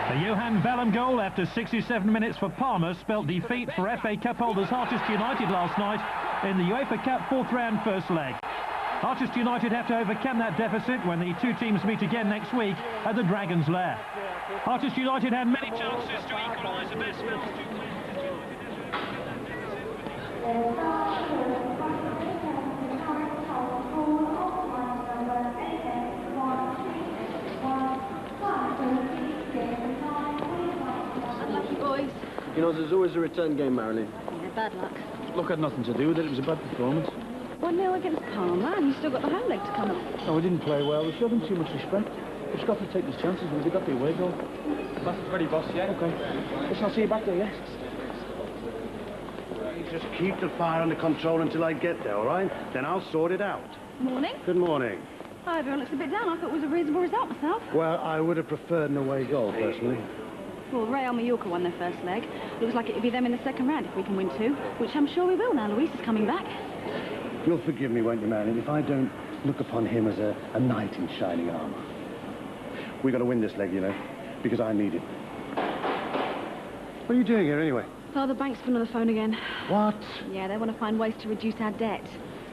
The Johan Bellum goal after 67 minutes for Parma spelt defeat for FA Cup holders Harchester United last night in the UEFA Cup fourth round first leg. Harchester United have to overcome that deficit when the two teams meet again next week at the Dragons' Lair. Harchester United had many chances to equalise the best spells. Boys. You know, there's always a return game, Marilyn. Yeah, bad luck. Look, had nothing to do with it. It was a bad performance. 1-0 against Parma, and you've still got the home leg to come up. No, we didn't play well. We showed them too much respect. We've got to take these chances when they got the away goal. That's ready, boss, yeah? OK. Listen, I'll see you back there, yeah? You just keep the fire under control until I get there, all right? Then I'll sort it out. Morning. Good morning. Hi, everyone looks a bit down. I thought it was a reasonable result myself. Well, I would have preferred an away goal, personally. Well, Real Mallorca won their first leg. Looks like it'll be them in the second round if we can win two, which I'm sure we will now Luis is coming back. You'll forgive me, won't you, Marilyn, if I don't look upon him as a knight in shining armour. We've got to win this leg, you know, because I need it. What are you doing here, anyway? Oh, the bank's been on the phone again. What? Yeah, they want to find ways to reduce our debt.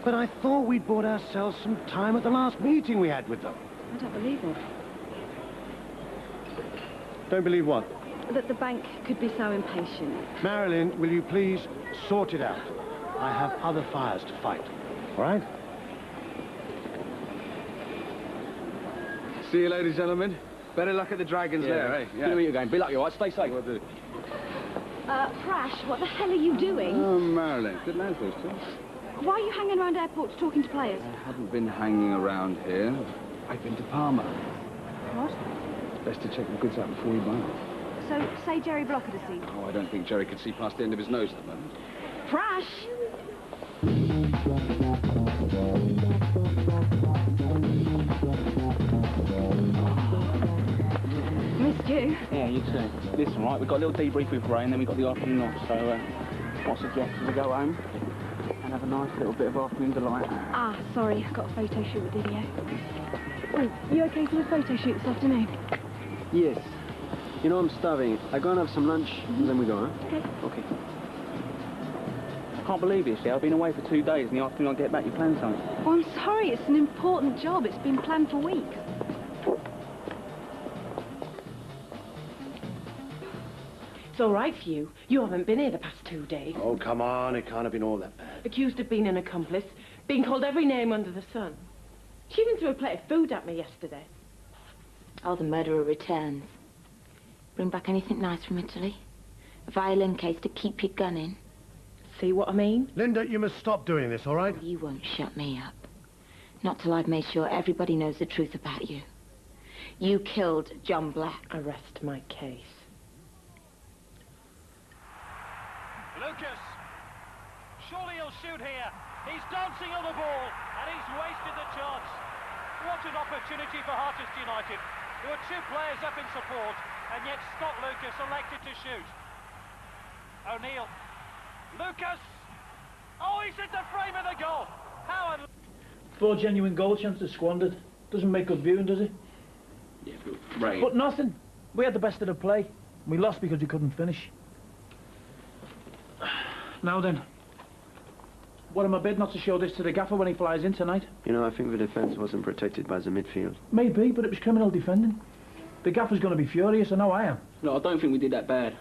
But I thought we'd bought ourselves some time at the last meeting we had with them. I don't believe it. Don't believe what? That the bank could be so impatient. Marilyn, will you please sort it out? I have other fires to fight, all right? See you, ladies and gentlemen. Better luck at the Dragons Lair, eh? Yeah. Good to again. Be lucky, all right? Stay safe. Will do. Prash, what the hell are you doing? Oh, Marilyn. Good lads, those two. Why are you hanging around airports talking to players? I haven't been hanging around here. I've been to Parma. What? Best to check the goods out before we buy them. So, say Jerry Block had seen. Oh, I don't think Jerry could see past the end of his nose at the moment. Prash! Missed you. Yeah, you too. Listen, right, we've got a little debrief with Ray, and then we've got the afternoon off, so I suggest we go home and have a nice little bit of afternoon delight. Ah, sorry, I've got a photo shoot with Didier. Oh, you okay for the photo shoot this afternoon? Yes. You know, I'm starving. I go and have some lunch, and then we go, huh? Okay. Okay. I can't believe it, I've been away for 2 days, and the afternoon I get back, you're planning something. Oh, I'm sorry, it's an important job. It's been planned for weeks. It's all right for you. You haven't been here the past 2 days. Oh, come on, it can't have been all that bad. Accused of being an accomplice, being called every name under the sun. She even threw a plate of food at me yesterday. Oh, the murderer returns. Bring back anything nice from Italy? A violin case to keep your gun in? See what I mean? Linda, you must stop doing this, all right? You won't shut me up. Not till I've made sure everybody knows the truth about you. You killed John Black. Arrest my case. Lucas! Surely he'll shoot here. He's dancing on the ball, and he's wasted the chance. What an opportunity for Harchester United. There were two players up in support, and yet Scott Lucas elected to shoot. O'Neill. Lucas! Oh, he's hit the frame of the goal! How... 4 genuine goal chances squandered. Doesn't make good viewing, does it? Yeah, but Ray... But nothing. We had the best of the play. We lost because we couldn't finish. Now then. What am I bid not to show this to the gaffer when he flies in tonight? You know, I think the defence wasn't protected by the midfield. Maybe, but it was criminal defending. The gaffer's going to be furious, I know I am. No, I don't think we did that bad.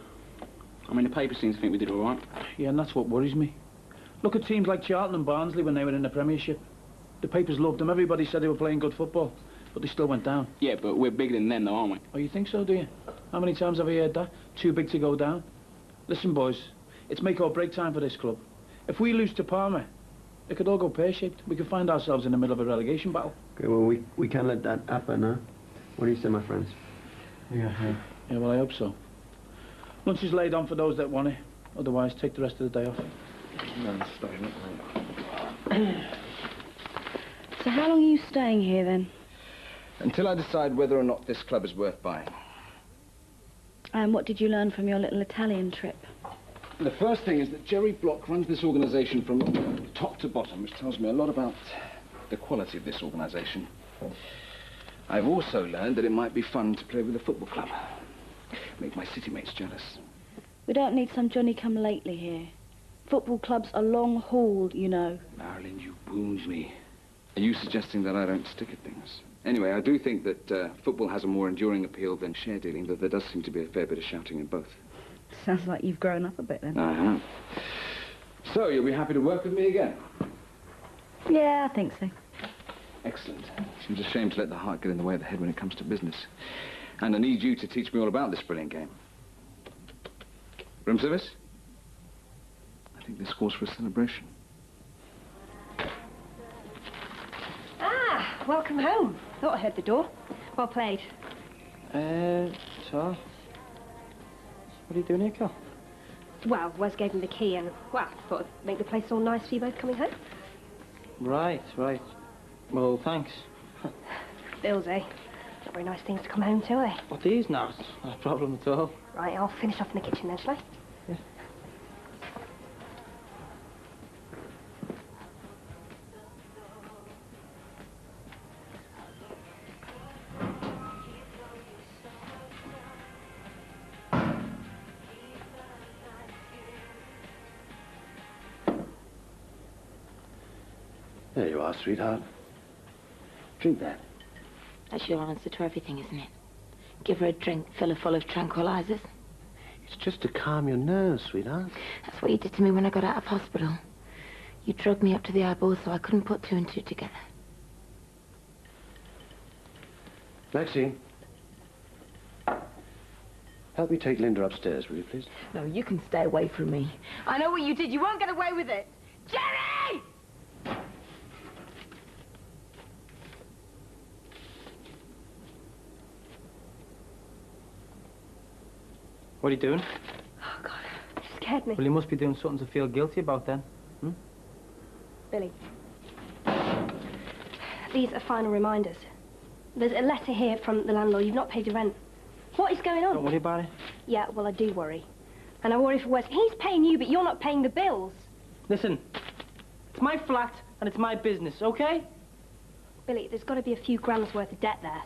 I mean, the paper seems to think we did all right. Yeah, and that's what worries me. Look at teams like Charlton and Barnsley when they were in the Premiership. The papers loved them. Everybody said they were playing good football, but they still went down. Yeah, but we're bigger than them, though, aren't we? Oh, you think so, do you? How many times have I heard that? Too big to go down? Listen, boys, it's make or break time for this club. If we lose to Parma, it could all go pear-shaped. We could find ourselves in the middle of a relegation battle. Okay, well, we can't let that happen, huh? What do you say, my friends? Yeah, well, I hope so. Lunch is laid on for those that want it. Otherwise, take the rest of the day off. No, stop it. So how long are you staying here, then? Until I decide whether or not this club is worth buying. And what did you learn from your little Italian trip? The first thing is that Jerry Block runs this organisation from top to bottom, which tells me a lot about the quality of this organisation. I've also learned that it might be fun to play with a football club. Make my city mates jealous. We don't need some Johnny-come-lately here. Football clubs are long-hauled, you know. Marilyn, you wound me. Are you suggesting that I don't stick at things? Anyway, I do think that football has a more enduring appeal than share dealing, though there does seem to be a fair bit of shouting in both. Sounds like you've grown up a bit then. I have. So, you'll be happy to work with me again? Yeah, I think so. Excellent. Seems a shame to let the heart get in the way of the head when it comes to business. And I need you to teach me all about this brilliant game. Room service? I think this calls for a celebration. Ah, welcome home. Thought I heard the door. Well played. So? What are you doing here, Cal? Well, Wes gave him the key and, well, thought I'd make the place all nice for you both coming home. Right. Well, thanks. Bills, eh? Not very nice things to come home to, eh? What, these now? Not a problem at all. Right, I'll finish off in the kitchen then, shall I? Yeah. There you are, sweetheart. Drink that. That's your answer to everything, isn't it? Give her a drink, fill her full of tranquilizers. It's just to calm your nerves, sweetheart. That's what you did to me when I got out of hospital. You drugged me up to the eyeballs so I couldn't put two and two together. Maxine. Help me take Linda upstairs, will you, please? No, you can stay away from me. I know what you did. You won't get away with it. Jerry! What are you doing? Oh, God, you scared me. Well, you must be doing something to feel guilty about then. Billy. These are final reminders. There's a letter here from the landlord. You've not paid your rent. What is going on? Don't worry about it. Yeah, well, I do worry. And I worry for Wes. He's paying you, but you're not paying the bills. Listen, it's my flat and it's my business, okay? Billy, there's got to be a few grand's worth of debt there.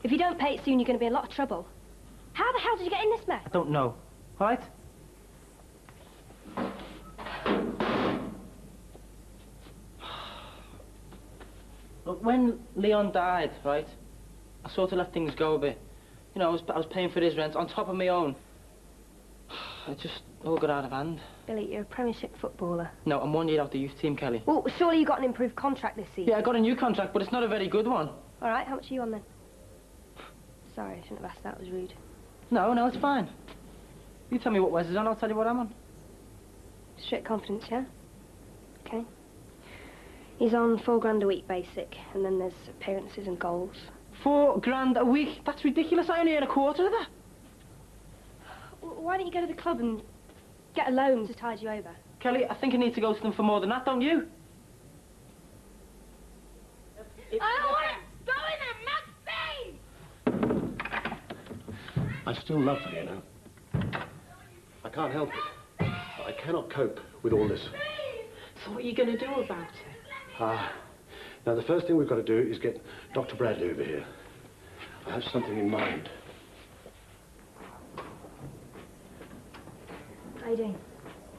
If you don't pay it soon, you're going to be in a lot of trouble. How the hell did you get in this mess? I don't know. All right? Look, when Leon died, right, I sort of let things go a bit. You know, I was paying for his rent on top of my own. It just all got out of hand. Billy, you're a Premiership footballer. No, I'm 1 year out the youth team, Kelly. Well, surely you got an improved contract this season. Yeah, I got a new contract, but it's not a very good one. All right, how much are you on then? Sorry, I shouldn't have asked that. It was rude. No, it's fine. You tell me what Wes is on, I'll tell you what I'm on. Strict confidence, yeah? Okay. He's on £4 a week basic, and then there's appearances and goals. £4 a week? That's ridiculous. I only earn a quarter of that. Why don't you go to the club and get a loan to tide you over? Kelly, I think I need to go to them for more than that, don't you? I don't want to go in there, I still love her, you know. I can't help it. I cannot cope with all this. So what are you going to do about it? Now, the first thing we've got to do is get Dr. Bradley over here. I have something in mind. How you doing?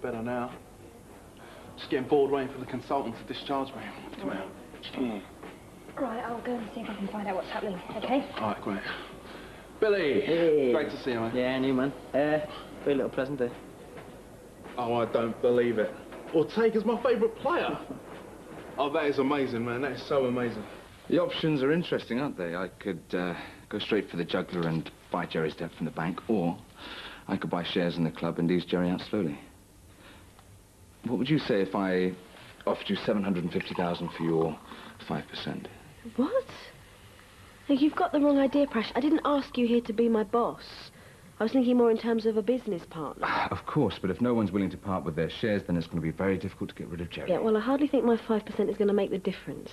Better now. Just getting bored waiting for the consultant to discharge me. Come here. Right, I'll go and see if I can find out what's happening, okay? All right, great. Billy! Hey. Great to see you, mate. Yeah, new man. Very little present there. Oh, I don't believe it. Ortega's my favourite player. Oh, that is amazing, man. That is so amazing. The options are interesting, aren't they? I could go straight for the juggler and buy Jerry's debt from the bank, or I could buy shares in the club and ease Jerry out slowly. What would you say if I offered you $750,000 for your 5%? What? Look, you've got the wrong idea, Prash. I didn't ask you here to be my boss. I was thinking more in terms of a business partner. Of course, but if no one's willing to part with their shares, then it's going to be very difficult to get rid of Jerry. Yeah, well, I hardly think my 5% is going to make the difference.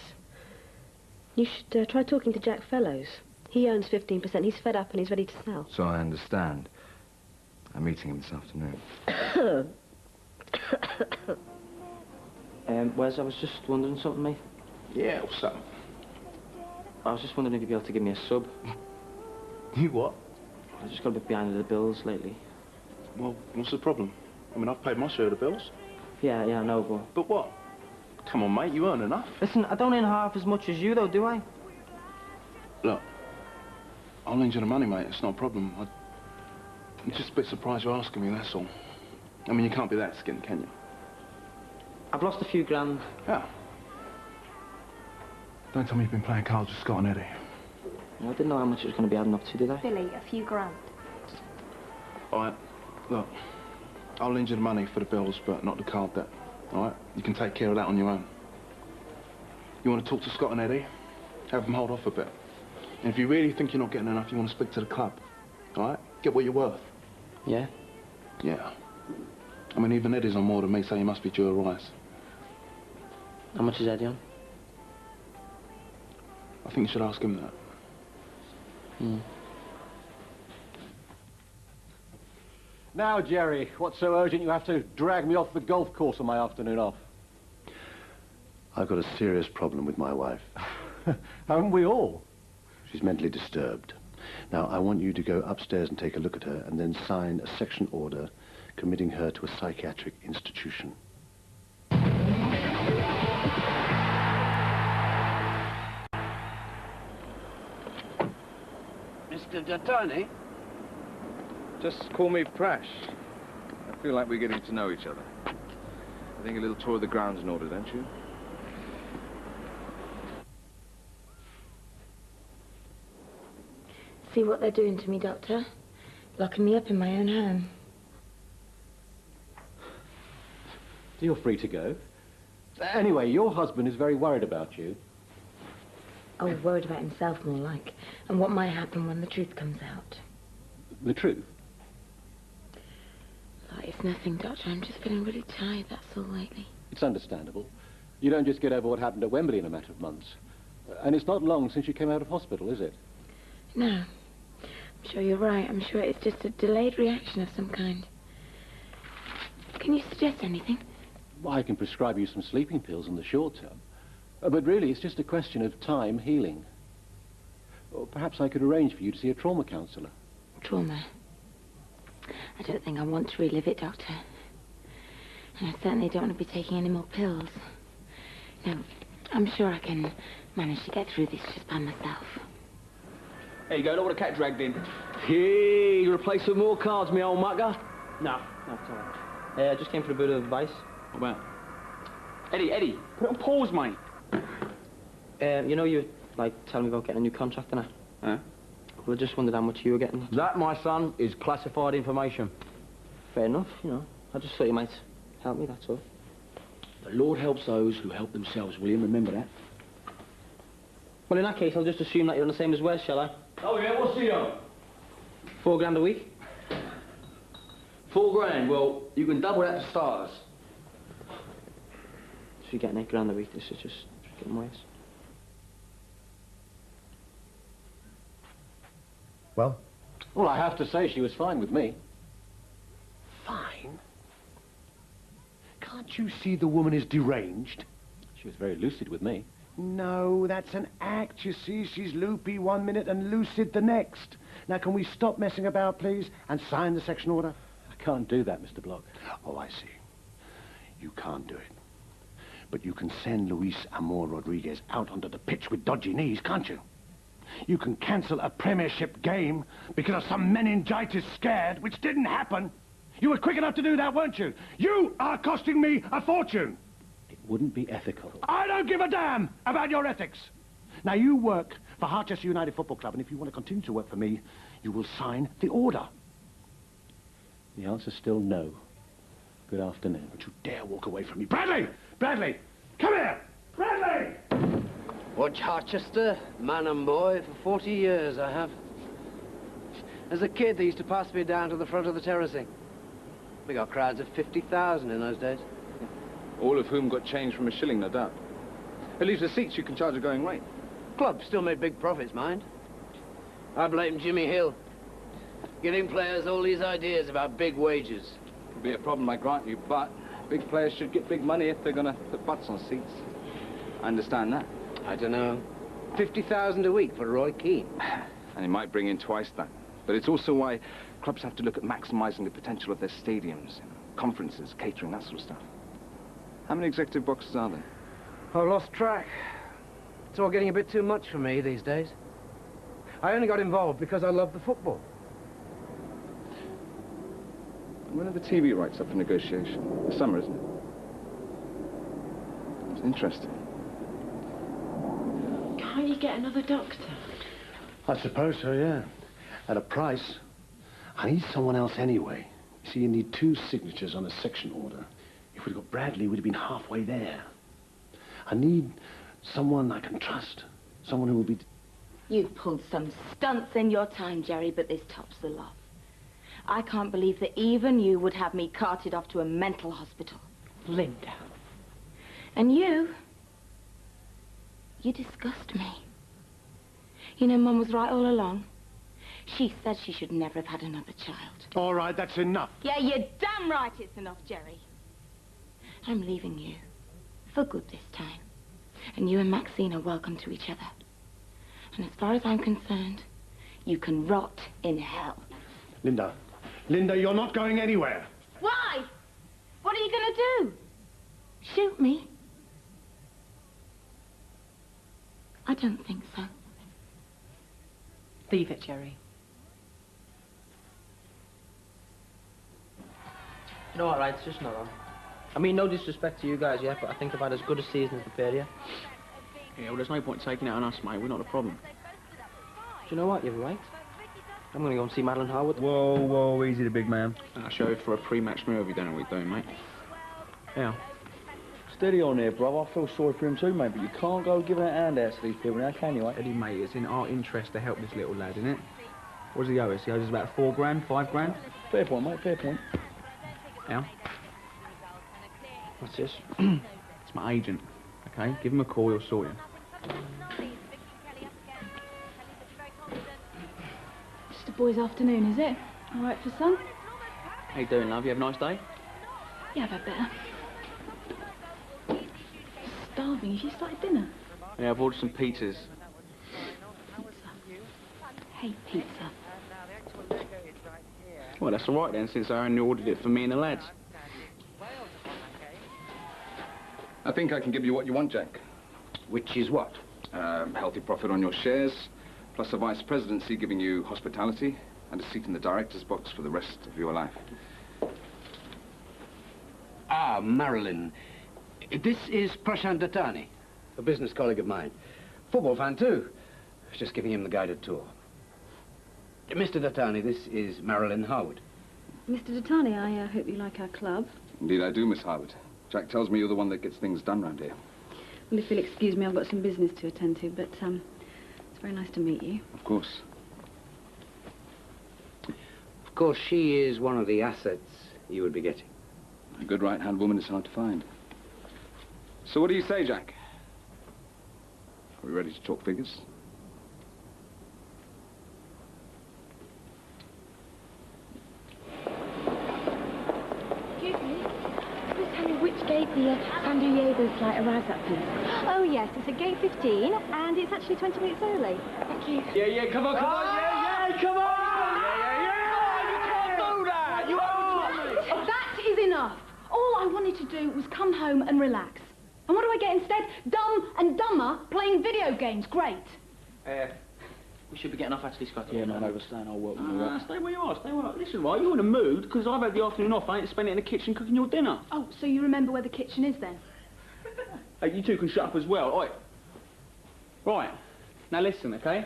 You should try talking to Jack Fellows. He owns 15%. He's fed up and he's ready to sell. So I understand. I'm meeting him this afternoon. Wes, I was just wondering something, mate. Yeah, what's up? I was just wondering if you'd be able to give me a sub. You what? I just got a bit behind the bills lately. Well, what's the problem? I mean, I've paid my share of the bills. Yeah, I know, but... But what? Come on, mate, you earn enough. Listen, I don't earn half as much as you, though, do I? Look, I'll lend you the money, mate. It's not a problem. I'm just a bit surprised you're asking me, that's all. I mean, you can't be that skint, can you? I've lost a few grand. Yeah. Don't tell me you've been playing cards with Scott and Eddie. I didn't know how much it was going to be adding up to, did I? Billy, a few grand. All right, look, I'll lend you the money for the bills, but not the card debt, all right? You can take care of that on your own. You want to talk to Scott and Eddie? Have them hold off a bit. And if you really think you're not getting enough, you want to speak to the club, all right? Get what you're worth. Yeah? Yeah. I mean, even Eddie's on more than me, so you must be due a rise. How much is Eddie on? I think you should ask him that. Now, Jerry, what's so urgent you have to drag me off the golf course on my afternoon off? I've got a serious problem with my wife. Haven't we all? She's mentally disturbed. Now, I want you to go upstairs and take a look at her and then sign a section order committing her to a psychiatric institution. Mr. D'Antoni? Just call me Prash. I feel like we're getting to know each other. I think a little tour of the grounds in order, don't you? See what they're doing to me, Doctor? Locking me up in my own home. You're free to go. Anyway, your husband is very worried about you. Oh, worried about himself, more like. And what might happen when the truth comes out. The truth? Like, it's nothing, Doctor. I'm just feeling really tired, that's all, lately. It's understandable. You don't just get over what happened at Wembley in a matter of months. And it's not long since you came out of hospital, is it? No. I'm sure you're right. I'm sure it's just a delayed reaction of some kind. Can you suggest anything? Well, I can prescribe you some sleeping pills in the short term. But really, it's just a question of time healing. Or perhaps I could arrange for you to see a trauma counsellor. Trauma? I don't think I want to relive it, Doctor. And I certainly don't want to be taking any more pills. No, I'm sure I can manage to get through this just by myself. There you go, look what a cat dragged in. Hey, you replace some more cards, me old mucker? No, it's all right. I just came for a bit of advice. What about? Eddie, put it on pause, mate. You know you like telling me about getting a new contract and that? Huh? Well, I just wondered how much you were getting. That, my son, is classified information. Fair enough, you know. I just thought you might help me, that's all. The Lord helps those who help themselves, William, remember that. Well, in that case, I'll just assume that you're on the same as Wes, shall I? Oh, yeah, what's he on? £4 a week? £4 grand, well, you can double that to starters. So you're getting £8 a week, this is just getting worse. Well? Well, I have to say she was fine with me. Fine? Can't you see the woman is deranged? She was very lucid with me. No, that's an act, you see. She's loopy 1 minute and lucid the next. Now, can we stop messing about, please, and sign the section order? I can't do that, Mr. Block. Oh, I see. You can't do it. But you can send Luis Amor Rodriguez out onto the pitch with dodgy knees, can't you? You can cancel a premiership game because of some meningitis scared, which didn't happen. You were quick enough to do that, weren't you? You are costing me a fortune. It wouldn't be ethical. I don't give a damn about your ethics. Now, you work for Harchester United Football Club, and if you want to continue to work for me, you will sign the order. The answer's still no. Good afternoon. Don't you dare walk away from me. Bradley! Bradley! Come here! Bradley! Watch Harchester, man and boy, for 40 years I have. As a kid, they used to pass me down to the front of the terracing. We got crowds of 50,000 in those days. All of whom got change from a shilling, no doubt. At least the seats you can charge a going rate. Club still made big profits, mind. I blame Jimmy Hill. Giving players all these ideas about big wages. Could be a problem, I grant you, but big players should get big money if they're going to put butts on seats. I understand that. I don't know. 50,000 a week for Roy Keane. And he might bring in twice that. But it's also why clubs have to look at maximising the potential of their stadiums, conferences, catering, that sort of stuff. How many executive boxes are there? I've lost track. It's all getting a bit too much for me these days. I only got involved because I love the football. When are the TV rights up for negotiation? This summer, isn't it? It's interesting. Can't you get another doctor? I suppose so, yeah. At a price. I need someone else anyway. You see, you need 2 signatures on a section order. If we'd got Bradley, we'd have been halfway there. I need someone I can trust. Someone who will be... You've pulled some stunts in your time, Jerry, but this tops the lot. I can't believe that even you would have me carted off to a mental hospital. Linda. And you disgust me. You know, Mum was right all along. She said she should never have had another child. All right, that's enough. Yeah, you're damn right it's enough, Jerry. I'm leaving you. For good this time. And you and Maxine are welcome to each other. And as far as I'm concerned, you can rot in hell. Linda, you're not going anywhere. Why? What are you going to do? Shoot me? I don't think so. Leave it, Jerry. You know what, right? It's just not on. I mean, no disrespect to you guys yet, but I think I've had as good a season as the pair of you. Yeah, well, there's no point taking it on us, mate. We're not the problem. Do you know what? You're right. I'm going to go and see Madeline Harwood. Whoa, easy, the big man. I'll show you for a pre-match move if you don't know what you're doing, mate. Yeah. Steady on there, brother. I feel sorry for him too, mate, but you can't go giving a hand out to these people now, can you, mate? Eddie, mate, it's in our interest to help this little lad, isn't it? What does he owe us? He owes us about 4 grand, 5 grand? Fair point, mate, fair point. Yeah? What's this? It's my agent, okay? Give him a call, he'll sort you. Just a boy's afternoon, is it? All right for son? How you doing, love? You have a nice day? Yeah, I've had better. Starving. Have you started dinner? Yeah, I've ordered some pizzas. Hate pizza. Well, that's all right then, since I only ordered it for me and the lads. I think I can give you what you want, Jack. Which is what? Healthy profit on your shares, plus a vice presidency giving you hospitality, and a seat in the director's box for the rest of your life. Ah, Marilyn. This is Prashant Dattani, a business colleague of mine. Football fan, too. I was just giving him the guided tour. Mr. Dattani, this is Marilyn Harwood. Mr. Dattani, I hope you like our club. Indeed I do, Miss Harwood. Jack tells me you're the one that gets things done round here. Well, if you'll excuse me, I've got some business to attend to, but it's very nice to meet you. Of course. Of course, she is one of the assets you would be getting. A good right-hand woman is hard to find. So what do you say, Jack? Are we ready to talk figures? Excuse me. Please tell me which gate the Sanduyevo flight arrives at, please. Oh, yes, it's at gate 15, and it's actually 20 minutes early. Thank you. Yeah, come on, come on, come on! That is enough. All I wanted to do was come home and relax. And what do I get instead? Dumb and dumber playing video games. Great. We should be getting off, actually, Scott. Yeah, man, overstaying our work. Stay where you are, stay where you are. Listen, right, you're in a mood, because I've had the afternoon off. I ain't spent it in the kitchen cooking your dinner. Oh, so you remember where the kitchen is, then? Hey, you two can shut up as well. Oi. Right, now listen, okay?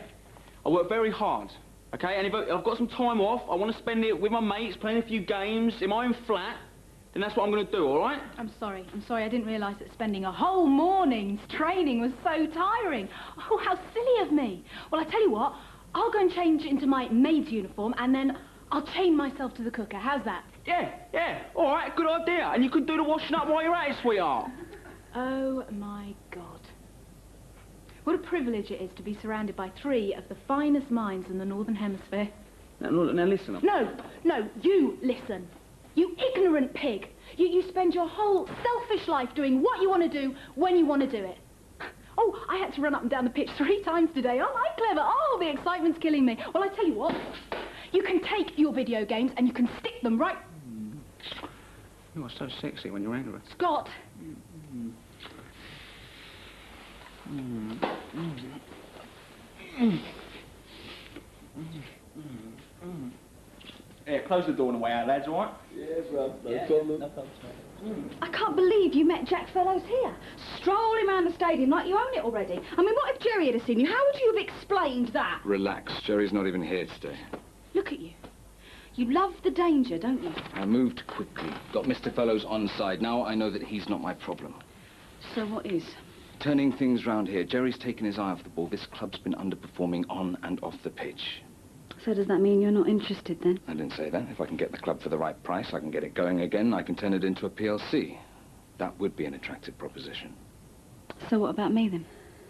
I work very hard, okay? And if I've got some time off, I want to spend it with my mates, playing a few games in my own flat, then that's what I'm going to do, all right? I'm sorry. I didn't realise that spending a whole morning's training was so tiring. Oh, how silly of me. Well, I tell you what, I'll go and change into my maid's uniform, and then I'll chain myself to the cooker. How's that? Yeah, all right, good idea. And you can do the washing up while you're at it, sweetheart. Oh, my God. What a privilege it is to be surrounded by 3 of the finest minds in the Northern Hemisphere. Now listen. No, you listen. You ignorant pig. You spend your whole selfish life doing what you want to do when you want to do it. Oh, I had to run up and down the pitch 3 times today. Aren't I clever? Oh, the excitement's killing me. Well, I tell you what. You can take your video games and you can stick them right... You're so sexy when you're angry. Scott! Yeah, close the door on the way out, lads, all right? Yeah, bro, no problem. No problem. I can't believe you met Jack Fellows here. Strolling around the stadium like you own it already. I mean, what if Jerry had seen you? How would you have explained that? Relax. Jerry's not even here today. Look at you. You love the danger, don't you? I moved quickly. Got Mr. Fellows on side. Now I know that he's not my problem. So what is? Turning things round here. Jerry's taken his eye off the ball. This club's been underperforming on and off the pitch. So does that mean you're not interested then? I didn't say that. If I can get the club for the right price, I can get it going again, I can turn it into a PLC. That would be an attractive proposition. So what about me then?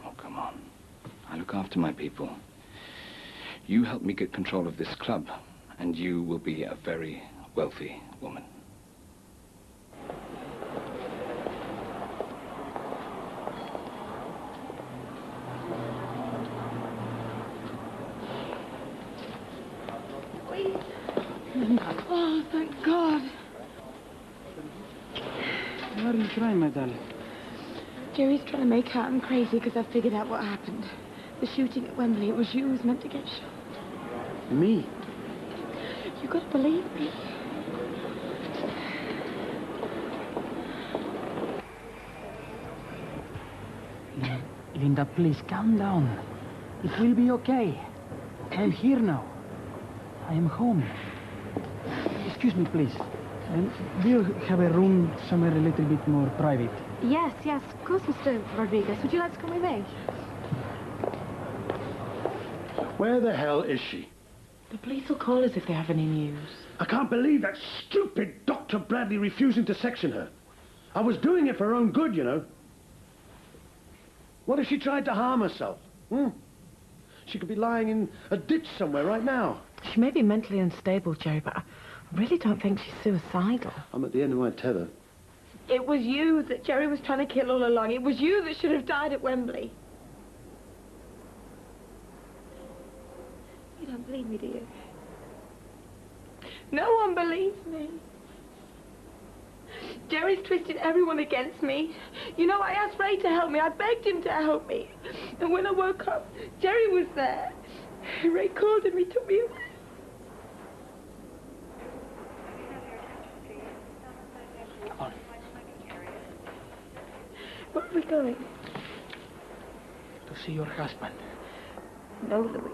Oh, come on. I look after my people. You help me get control of this club, and you will be a very wealthy woman. Oh, thank God. Why are you crying, my darling? Jerry's trying to make out I'm crazy because I figured out what happened. The shooting at Wembley, it was you who was meant to get shot. Me? You gotta believe me. Linda, please, calm down. It will be okay. I'm here now. I am home. Excuse me, please. Do you have a room somewhere a little bit more private? Yes, of course, Mr. Rodriguez. Would you like to come with me? Where the hell is she? The police will call us if they have any news. I can't believe that stupid Dr. Bradley refusing to section her. I was doing it for her own good, you know. What if she tried to harm herself? She could be lying in a ditch somewhere right now. She may be mentally unstable, Jerry, but I really don't think she's suicidal. I'm at the end of my tether. It was you that Jerry was trying to kill all along. It was you that should have died at Wembley. You don't believe me, do you? No one believes me. Jerry's twisted everyone against me. You know, I asked Ray to help me. I begged him to help me. And when I woke up, Jerry was there. Ray called him. He took me away. Come on. Where are we going? To see your husband. No, Louis.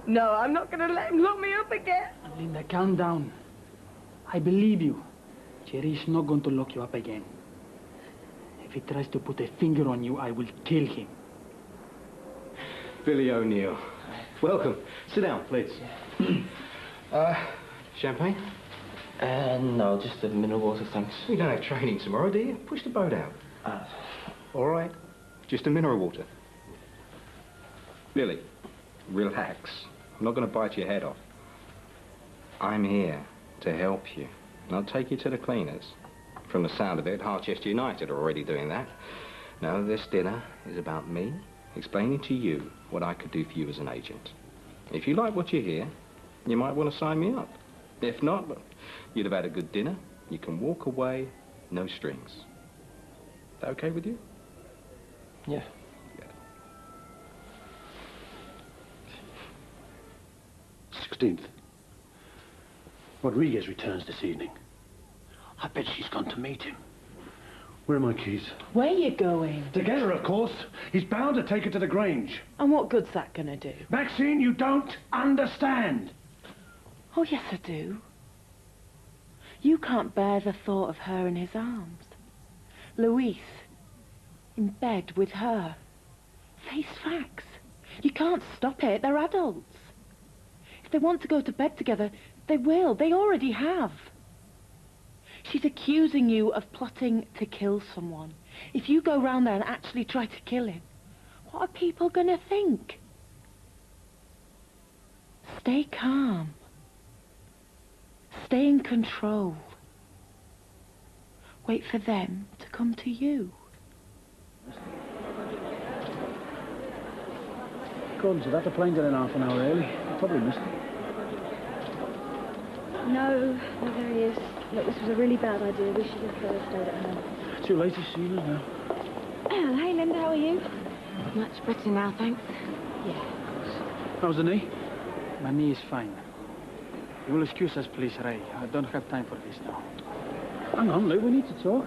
No, I'm not going to let him lock me up again. Linda, calm down. I believe you. Jerry is not going to lock you up again. If he tries to put a finger on you, I will kill him. Billy O'Neill. Welcome. Sit down, please. Champagne? No, just a mineral water, thanks. You don't have training tomorrow, do you? Push the boat out. All right. Just a mineral water. Billy, relax. I'm not going to bite your head off. I'm here to help you. And I'll take you to the cleaners. From the sound of it, Harchester United are already doing that. No, this dinner is about me explaining to you what I could do for you as an agent. If you like what you hear, you might want to sign me up. If not, well, you'd have had a good dinner. You can walk away, no strings. Is that okay with you? Yeah. 16th. Rodriguez returns this evening. I bet she's gone to meet him. Where are my keys? Where are you going? Together, of course. He's bound to take her to the Grange. And what good's that gonna do? Maxine, you don't understand. Oh, yes, I do. You can't bear the thought of her in his arms. Louise, in bed with her. Face facts. You can't stop it. They're adults. If they want to go to bed together, they will. They already have. She's accusing you of plotting to kill someone. If you go round there and actually try to kill him, what are people going to think? Stay calm. Stay in control. Wait for them to come to you. According to that, the plane's in half an hour early. I probably missed it. No, there he is. Look, this was a really bad idea. We should have stayed at home. Too late to see us now. Hey, Linda, how are you? Much better now, thanks. How's the knee? My knee is fine. You will excuse us, please, Ray. I don't have time for this now. Hang on, Lou, we need to talk.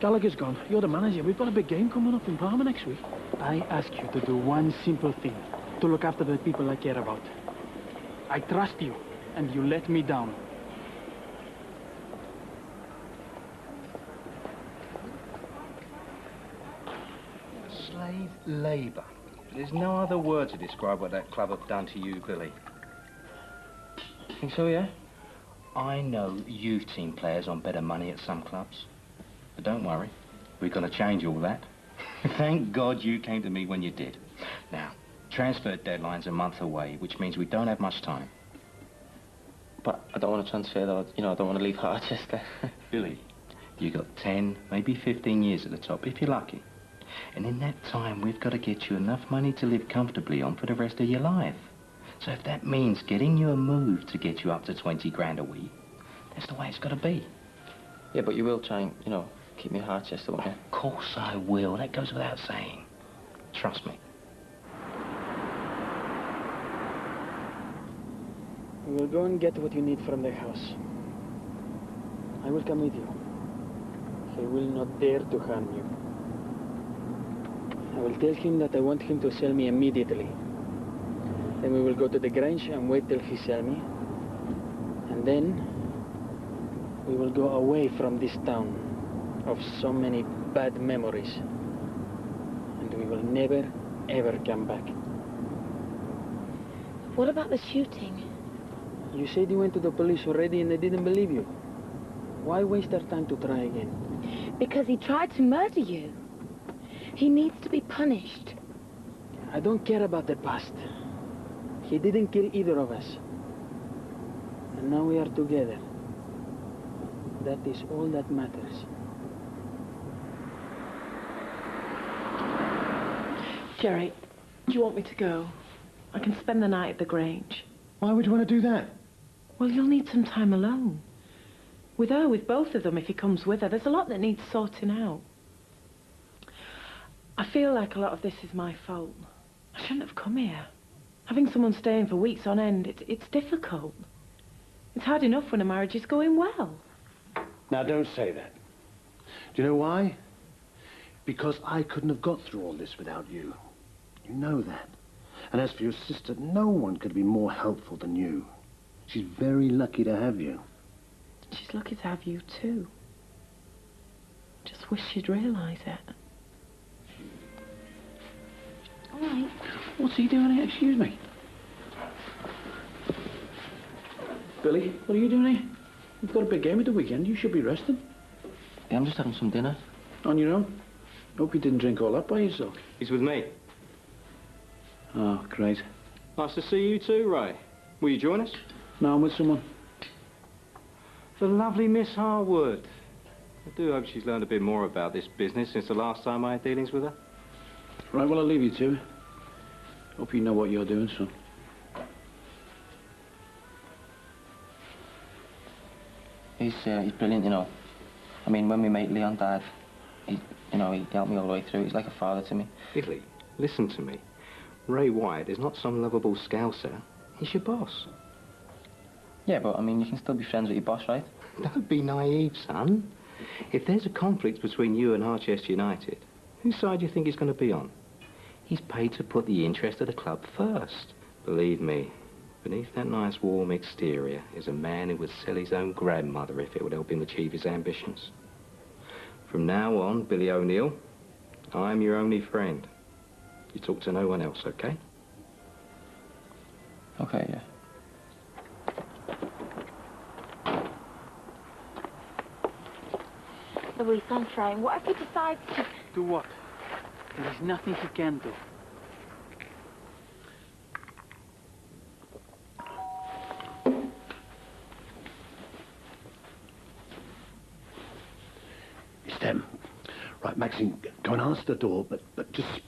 Gallagher's gone. You're the manager. We've got a big game coming up in Parma next week. I ask you to do one simple thing, to look after the people I care about. I trust you, and you let me down. Slave labour. There's no other word to describe what that club have done to you, Billy. Think so, yeah? I know youth team players on better money at some clubs. But don't worry, we're going to change all that. Thank God you came to me when you did. Now, transfer deadline's a month away, which means we don't have much time. But I don't want to transfer, though. You know, I don't want to leave Harchester. Billy, you got 10, maybe 15 years at the top, if you're lucky. And in that time, we've got to get you enough money to live comfortably on for the rest of your life. So if that means getting you a move to get you up to 20 grand a week, that's the way it's got to be. Yeah, but you will try and, you know, keep me at Harchester, won't you? Of course I will. That goes without saying. Trust me. We will go and get what you need from the house. I will come with you. He will not dare to harm you. I will tell him that I want him to sell me immediately. Then we will go to the Grange and wait till he sells me. And then we will go away from this town of so many bad memories. And we will never, ever come back. What about the shooting? You said you went to the police already and they didn't believe you. Why waste our time to try again? Because he tried to murder you. He needs to be punished. I don't care about the past. He didn't kill either of us. And now we are together. That is all that matters. Jerry, do you want me to go? I can spend the night at the Grange. Why would you want to do that? Well, you'll need some time alone. With her, with both of them, if he comes with her. There's a lot that needs sorting out. I feel like a lot of this is my fault. I shouldn't have come here. Having someone staying for weeks on end, it's difficult. It's hard enough when a marriage is going well. Now, don't say that. Do you know why? Because I couldn't have got through all this without you. You know that. And as for your sister, no one could be more helpful than you. She's very lucky to have you. She's lucky to have you, too. Just wish she'd realise it. All right. What's he doing here? Excuse me. Billy, what are you doing here? We've got a big game at the weekend. You should be resting. Yeah, I'm just having some dinner. On your own? Hope you didn't drink all that by yourself. He's with me. Oh, great. Nice to see you too, Ray. Will you join us? No, I'm with someone. The lovely Miss Harwood. I do hope she's learned a bit more about this business since the last time I had dealings with her. Right, well, I'll leave you to it. Hope you know what you're doing, son. He's brilliant, you know. I mean, when we met Leon died, he helped me all the way through. He's like a father to me. Billy, listen to me. Ray White is not some lovable scouser. He's your boss. Yeah, but, I mean, you can still be friends with your boss, right? Don't be naive, son. If there's a conflict between you and Harchester United, whose side do you think he's going to be on? He's paid to put the interest of the club first. Believe me, beneath that nice warm exterior is a man who would sell his own grandmother if it would help him achieve his ambitions. From now on, Billy O'Neill, I'm your only friend. You talk to no one else, okay? Okay, yeah. Louise, I'm trying. What if he decides to... Do what? There is nothing he can do. It's them. Right, Maxine, go and answer the door, but just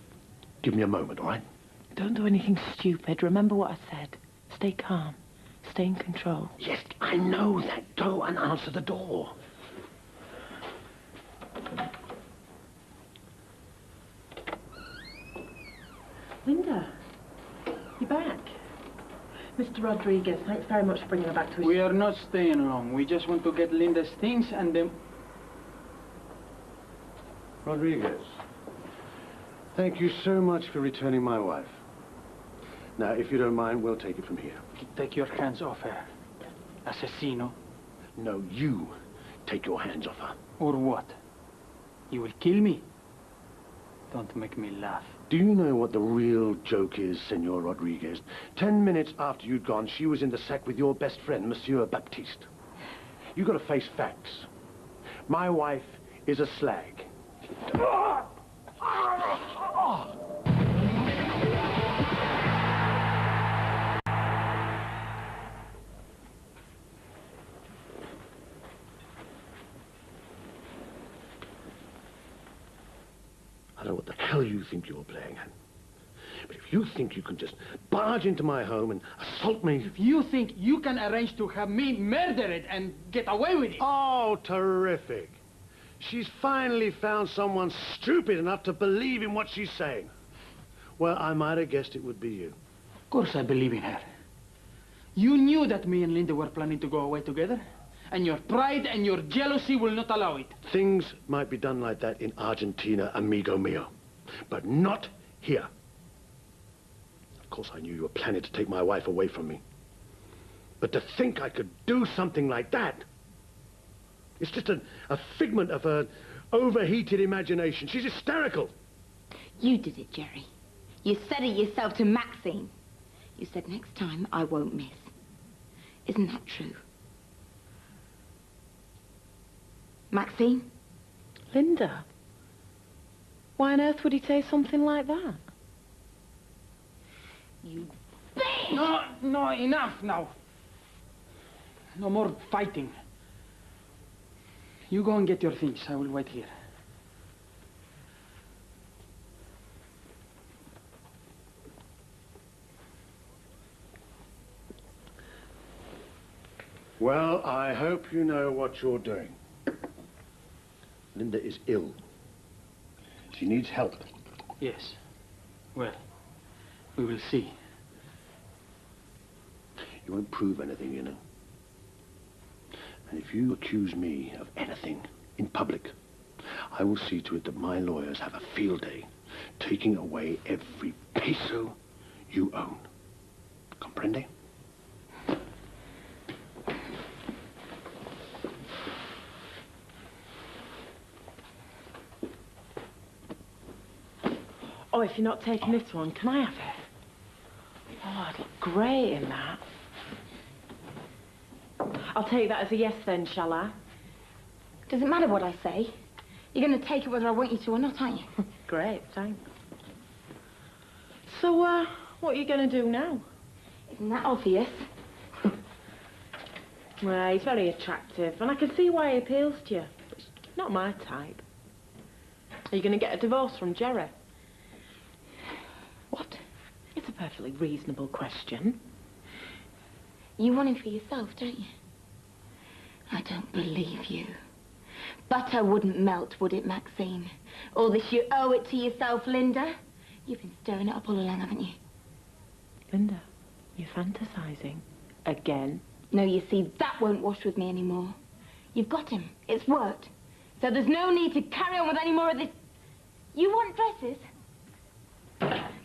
give me a moment, all right? Don't do anything stupid. Remember what I said. Stay calm. Stay in control. Yes, I I know that. Go and answer the door. Linda, you're back. Mr. Rodriguez, thanks very much for bringing her back to us. We are not staying long. We just want to get Linda's things and then... Rodriguez, thank you so much for returning my wife. Now, if you don't mind, we'll take it from here. Take your hands off her. Asesino. No, you take your hands off her. Or what? You will kill me? Don't make me laugh. Do you know what the real joke is, Senor Rodriguez? 10 minutes after you'd gone, she was in the sack with your best friend, Monsieur Baptiste. You've got to face facts. My wife is a slag. I don't know what the hell you think you're playing at. But if you think you can just barge into my home and assault me... If you think you can arrange to have me murdered and get away with it... Oh, terrific. She's finally found someone stupid enough to believe in what she's saying. Well, I might have guessed it would be you. Of course I believe in her. You knew that me and Linda were planning to go away together, and your pride and your jealousy will not allow it. Things might be done like that in Argentina, amigo mio, but not here. Of course, I knew you were planning to take my wife away from me. But to think I could do something like that, it's just a figment of her overheated imagination. She's hysterical. You did it, Jerry. You said it yourself to Maxine. You said next time I won't miss. Isn't that true? Maxine? Linda, why on earth would he say something like that? You bitch! No, enough now. No more fighting. You go and get your things. I will wait here. Well, I hope you know what you're doing. Linda is ill. She needs help. Yes. Well, we will see. You won't prove anything, you know. And if you accuse me of anything in public, I will see to it that my lawyers have a field day, taking away every peso you own. Comprende? Oh, if you're not taking this one, can I have it? Oh, I'd look great in that. I'll take that as a yes then, shall I? Doesn't matter what I say. You're going to take it whether I want you to or not, aren't you? Great, thanks. So, what are you going to do now? Isn't that obvious? Well, he's very attractive, and I can see why he appeals to you. But it's not my type. Are you going to get a divorce from Jerry? What? It's a perfectly reasonable question. You want him for yourself, don't you? I don't believe you. Butter wouldn't melt, would it, Maxine? All this you owe it to yourself, Linda. You've been stirring it up all along, haven't you? Linda, you're fantasizing. Again? No, you see, that won't wash with me anymore. You've got him. It's worked. So there's no need to carry on with any more of this. You want dresses?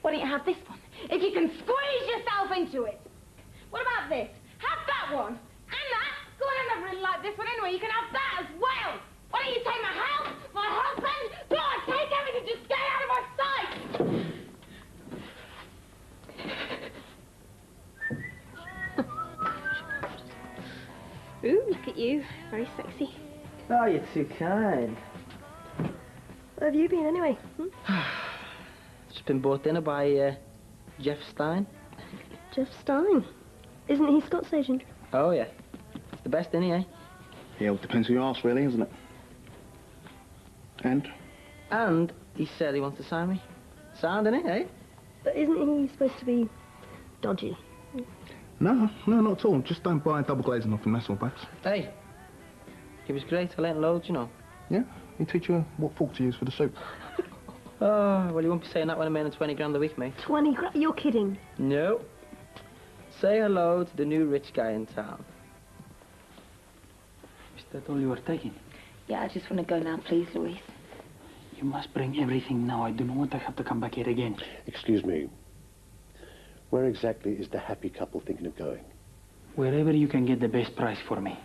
Why don't you have this one? If you can squeeze yourself into it. What about this? Have that one. And that. Go on, I never really like this one anyway. You can have that as well. Why don't you take my house, my husband? Go on, take everything. Just stay out of my sight. Ooh, look at you. Very sexy. Oh, you're too kind. Where have you been anyway? Just been bought dinner by Jeff Stein. Jeff Stein? Isn't he Scott's agent? Oh, yeah. It's the best, isn't he, eh? Yeah, well, it depends who you ask, really, isn't it? And? And he said he wants to sign me. Sound, innit, eh? But isn't he supposed to be dodgy? No, not at all. Just don't buy double glazing off him, that's all, Babs. Hey, he was great. I learned loads, you know. Yeah? He teach you what fork to use for the soup. Oh, well, you won't be saying that when I'm earning 20 grand a week, mate. 20 grand? You're kidding. No. Say hello to the new rich guy in town. Is that all you are taking? Yeah, I just want to go now, please, Louise. You must bring everything now. I do not want to have to come back here again. Excuse me. Where exactly is the happy couple thinking of going? Wherever you can get the best price for me.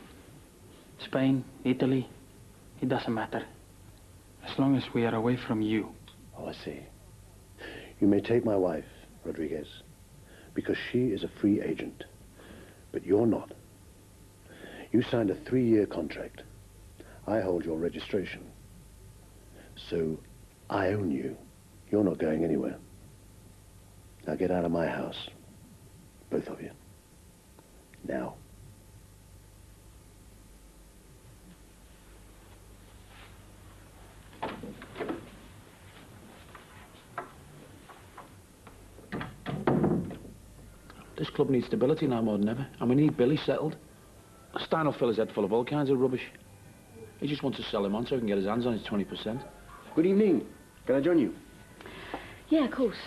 Spain, Italy, it doesn't matter. As long as we are away from you. Oh, I see. You may take my wife, Rodriguez, because she is a free agent. But you're not. You signed a 3-year contract. I hold your registration. So, I own you. You're not going anywhere. Now get out of my house. Both of you. Now. This club needs stability now more than ever, and we need Billy settled. Stein will fill his head full of all kinds of rubbish. He just wants to sell him on so he can get his hands on his 20%. Good evening. Can I join you? Yeah, of course.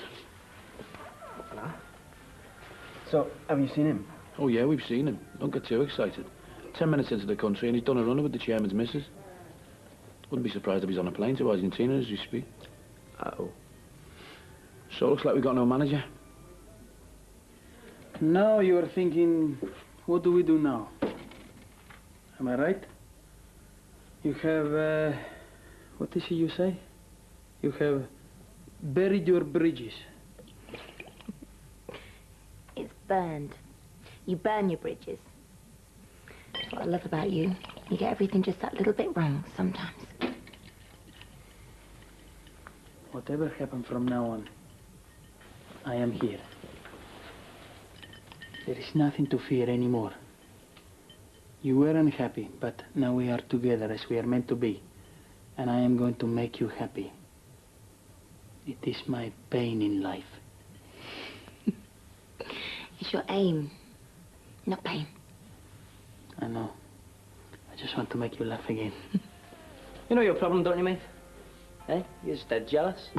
So, have you seen him? Oh yeah, we've seen him. Don't get too excited. 10 minutes into the country and he's done a runner with the chairman's missus. Wouldn't be surprised if he's on a plane to Argentina as we speak. Uh-oh. So looks like we've got no manager. Now you are thinking, what do we do now? Am I right? You have, what is it you say? You have buried your bridges. It's burned. You burn your bridges. That's what I love about you. You get everything just that little bit wrong sometimes. Whatever happens from now on, I am here. There is nothing to fear anymore. You were unhappy, but now we are together as we are meant to be. And I am going to make you happy. It is my pain in life. It's your aim, not pain. I know. I just want to make you laugh again. You know your problem, don't you, mate? Eh? You're just dead jealous.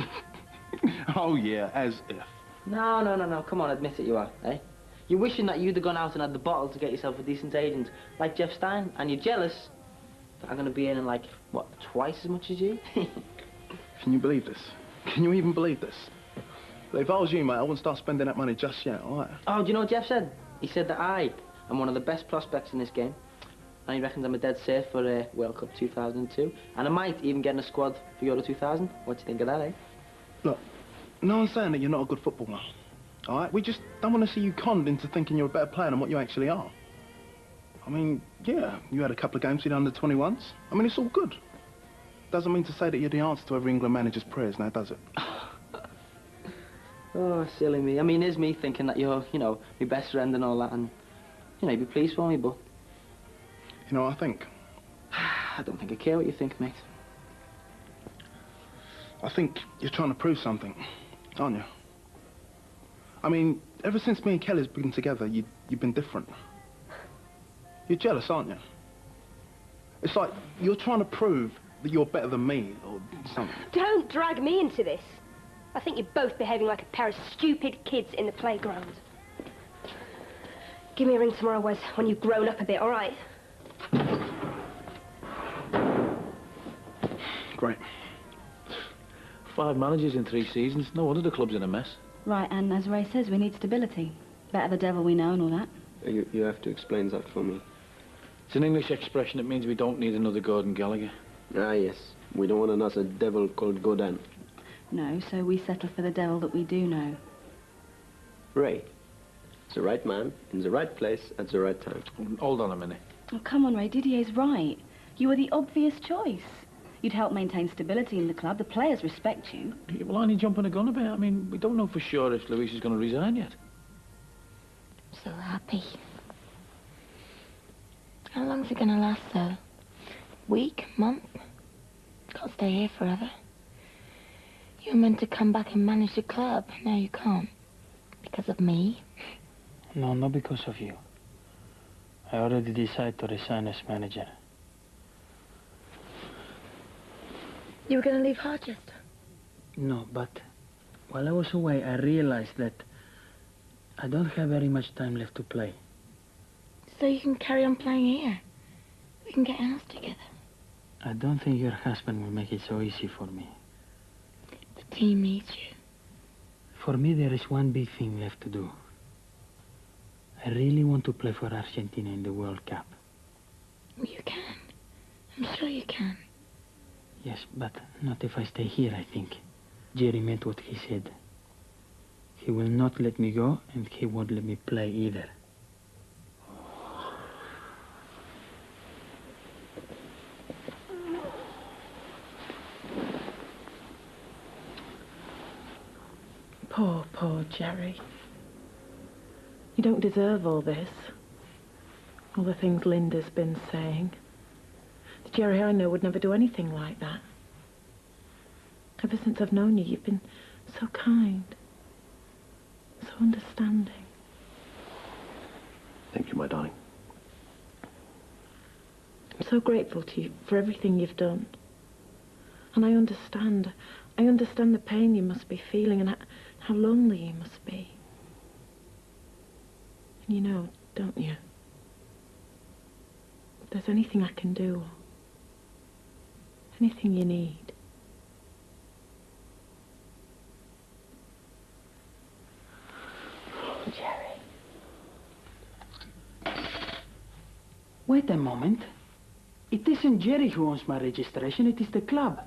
Oh, yeah, as if. No. Come on, admit it, you are, eh? You're wishing that you'd have gone out and had the bottle to get yourself a decent agent, like Jeff Stein, and you're jealous that I'm going to be earning, like, what, twice as much as you? Can you believe this? Can you even believe this? If I was you, mate, I wouldn't start spending that money just yet, all right? Oh, do you know what Jeff said? He said that I am one of the best prospects in this game, and he reckons I'm a dead safe for World Cup 2002, and I might even get in a squad for Euro 2000. What do you think of that, eh? Look, no one's saying that you're not a good footballer, all right? We just don't want to see you conned into thinking you're a better player than what you actually are. I mean, yeah, you had a couple of games in under-21s. I mean, it's all good. Doesn't mean to say that you're the answer to every England manager's prayers now, does it? Oh, silly me. I mean, it's me thinking that you're, you know, my best friend and all that, and, you know, you'd be pleased for me, but... You know what I think? I don't think I care what you think, mate. I think you're trying to prove something, aren't you? I mean, ever since me and Kelly's been together, you've been different. You're jealous, aren't you? It's like you're trying to prove that you're better than me, or something. Don't drag me into this. I think you're both behaving like a pair of stupid kids in the playground. Give me a ring tomorrow, Wes, when you've grown up a bit, all right? Great. 5 managers in 3 seasons. No wonder the club's in a mess. Right, and as Ray says, we need stability. Better the devil we know and all that. You have to explain that for me. It's an English expression that means we don't need another Gordon Gallagher. Ah, yes. We don't want another devil called Godin. No, so we settle for the devil that we do know. Ray. The right man, in the right place, at the right time. Hold on a minute. Oh, come on, Ray. Didier's right. You were the obvious choice. You'd help maintain stability in the club. The players respect you. Yeah, well, aren't you jumping a gun a bit? I mean, we don't know for sure if Luis is going to resign yet. So happy. How long's it gonna last, though? Week? Month? Can't stay here forever. You were meant to come back and manage the club. Now you can't. Because of me. No, not because of you. I already decided to resign as manager. You were going to leave Harchester? No, but while I was away, I realized that I don't have very much time left to play. So you can carry on playing here. We can get a house together. I don't think your husband will make it so easy for me. The team needs you. For me, there is one big thing left to do. I really want to play for Argentina in the World Cup. You can. I'm sure you can. Yes, but not if I stay here, I think. Jerry meant what he said. He will not let me go, and he won't let me play either. Poor Jerry. You don't deserve all this. All the things Linda's been saying. The Jerry I know would never do anything like that. Ever since I've known you, you've been so kind. So understanding. Thank you, my darling. I'm so grateful to you for everything you've done. And I understand the pain you must be feeling and how lonely you must be. And you know, don't you? If there's anything I can do, anything you need. Oh, Jerry. Wait a moment. It isn't Jerry who owns my registration, it is the club.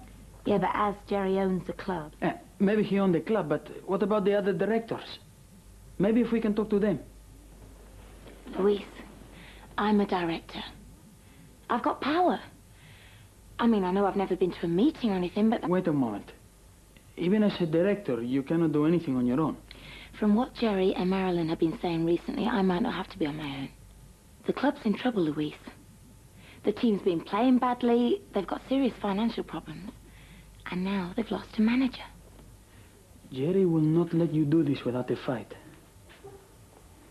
Yeah, but as Jerry owns the club. Maybe he owns the club, but what about the other directors? Maybe if we can talk to them. Luis, I'm a director. I've got power. I mean, I know I've never been to a meeting or anything, but... Wait a moment. Even as a director, you cannot do anything on your own. From what Jerry and Marilyn have been saying recently, I might not have to be on my own. The club's in trouble, Luis. The team's been playing badly, they've got serious financial problems, and now they've lost a manager. Jerry will not let you do this without a fight.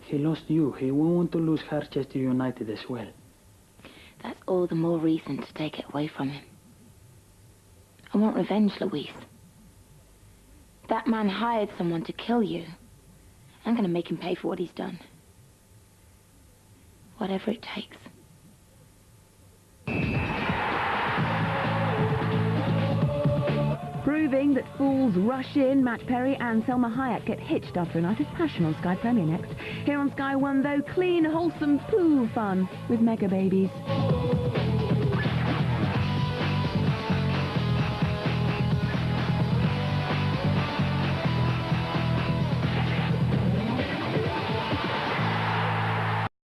He lost you. He won't want to lose Harchester United as well. That's all the more reason to take it away from him. I want revenge, Luis. That man hired someone to kill you. I'm going to make him pay for what he's done. Whatever it takes. Proving that fools rush in, Matt Perry and Selma Hayek get hitched after a night of passion on Sky Premier next. Here on Sky One, though, clean, wholesome poo fun with mega babies.